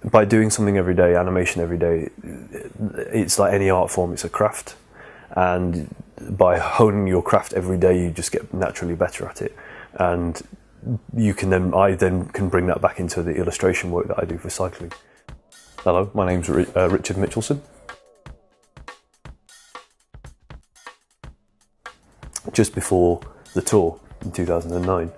By doing something every day, animation every day, it's like any art form, it's a craft. And by honing your craft every day, you just get naturally better at it. And I then can bring that back into the illustration work that I do for cycling. Hello, my name's Richard Mitchelson. Just before the tour in 2009,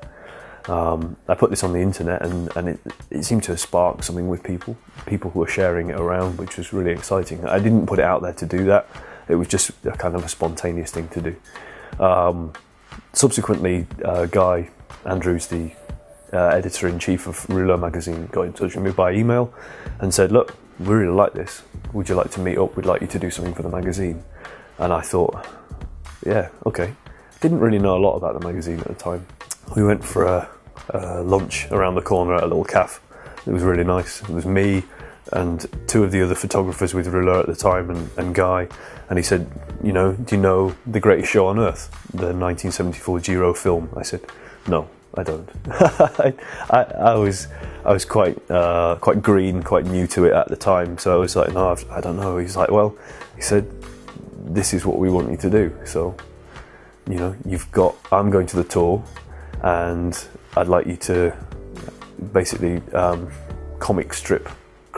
I put this on the internet, and it seemed to spark something with people who were sharing it around, which was really exciting. I didn't put it out there to do that. It was just a kind of a spontaneous thing to do. Subsequently, Guy Andrews, the editor-in-chief of Rouleur magazine, got in touch with me by email and said, look, we really like this. Would you like to meet up? We'd like you to do something for the magazine. And I thought, yeah, okay. Didn't really know a lot about the magazine at the time. We went for a lunch around the corner at a little cafe. It was really nice. It was me and two of the other photographers with Rouleur at the time, and Guy. And he said, do you know The Greatest Show on Earth, the 1974 Giro film? I said, no, I don't. I was quite green, quite new to it at the time, so I was like, no, I don't know. He's like, well, he said, this is what we want you to do. So, I'm going to the tour, and I'd like you to basically comic strip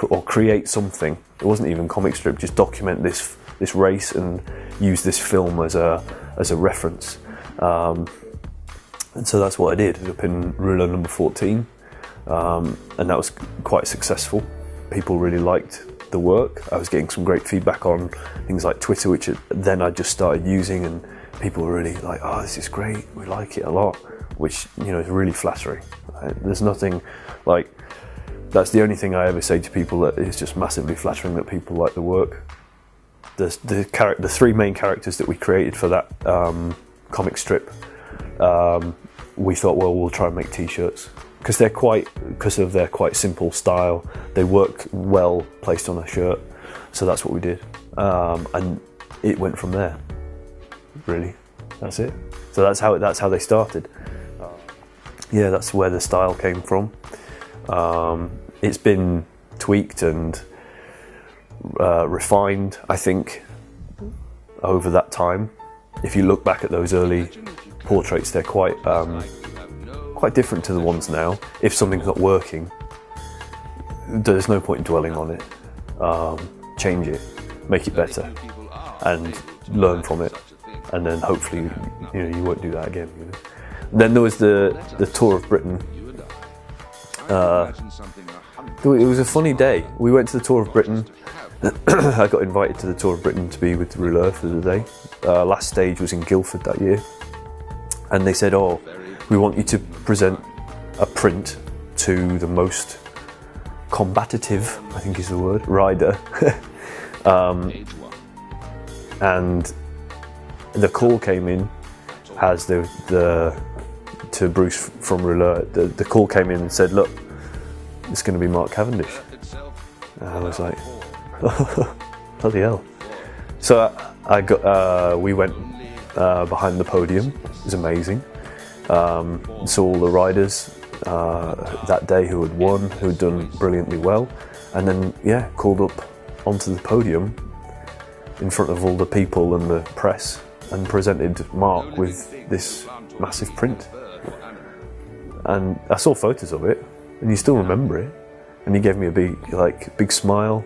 or create something. It wasn't even comic strip, just document this race and use this film as a reference. And so that's what I did up in Rouleur number 14, and that was quite successful. People really liked the work. I was getting some great feedback on things like Twitter, which then I just started using, and people were really like, oh, this is great, we like it a lot, which is really flattering. There's nothing like, that's the only thing I ever say to people, that is just massively flattering that people like the work. The three main characters that we created for that comic strip, we thought, well, we'll try and make t-shirts, because of their quite simple style. They work well placed on a shirt, so that's what we did, and it went from there. Really, that's it. So that's how they started. Yeah, that's where the style came from. It's been tweaked and refined, I think, over that time. If you look back at those early portraits, they're quite different to the ones now. If something's not working, there's no point in dwelling on it. Change it, make it better, and learn from it. And then hopefully, you won't do that again. Then there was the Tour of Britain. It was a funny day. We went to the Tour of Britain. I got invited to the Tour of Britain to be with Rouleur for the day. Last stage was in Guildford that year. And they said, oh, we want you to present a print to the most combative, I think is the word, rider. And the call came in as to Bruce from Rouleur. The call came in and said, look, it's going to be Mark Cavendish. And I was like, bloody hell. So we went behind the podium. It was amazing. Saw all the riders that day who had won, who had done brilliantly well, and then called up onto the podium in front of all the people and the press, and presented Mark with this massive print. And I saw photos of it, and you still remember it. And he gave me a big smile.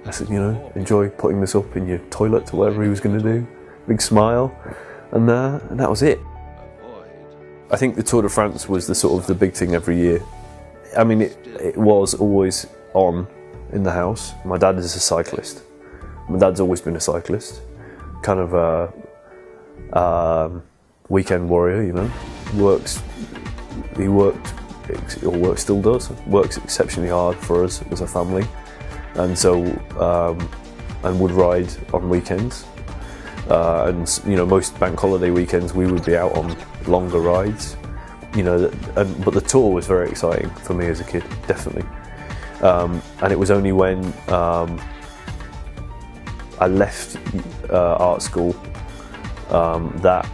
I said, enjoy putting this up in your toilet or whatever he was going to do. Big smile, and that was it. I think the Tour de France was the big thing every year. I mean, it was always on in the house. My dad is a cyclist. My dad's always been a cyclist, kind of a weekend warrior, still does, works exceptionally hard for us as a family, and so and would ride on weekends, and most bank holiday weekends we would be out on longer rides, but the tour was very exciting for me as a kid, definitely, and it was only when I left art school that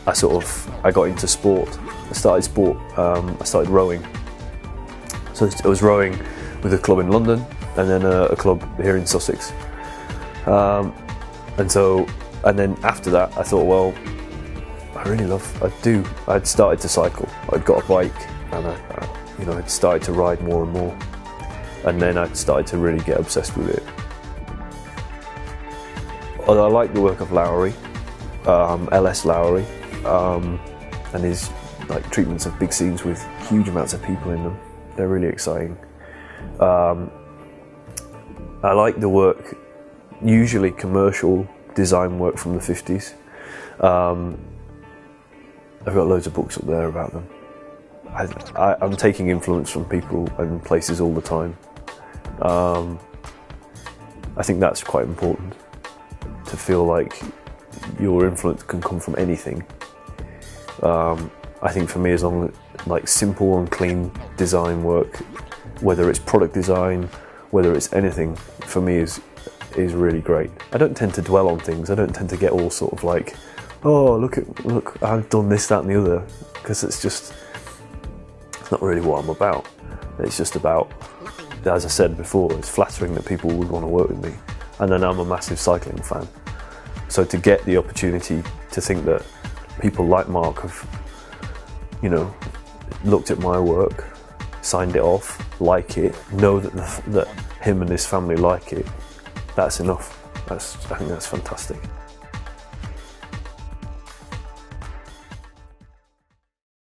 I got into sport. I started rowing. So So I was rowing with a club in London and then a club here in Sussex. And then after that, I thought, well, I'd started to cycle. I'd got a bike, and I'd started to ride more and more. And then I started to really get obsessed with it. Although I like the work of Lowry, LS Lowry, and his like treatments of big scenes with huge amounts of people in them. They're really exciting. I like the work, usually commercial design work from the 50s. I've got loads of books up there about them. I'm taking influence from people and places all the time. I think that's quite important, to feel like your influence can come from anything. I think for me, as long as like simple and clean design work, whether it's product design, whether it's anything, for me is really great. I don't tend to dwell on things. I don't tend to get all sort of like, oh, look, I've done this, that and the other, because it's not really what I'm about. It's just about, as I said before, it's flattering that people would want to work with me. And then I'm a massive cycling fan. So to get the opportunity to think that people like Mark have, looked at my work, signed it off, like it, know that him and his family like it, that's enough. I think that's fantastic.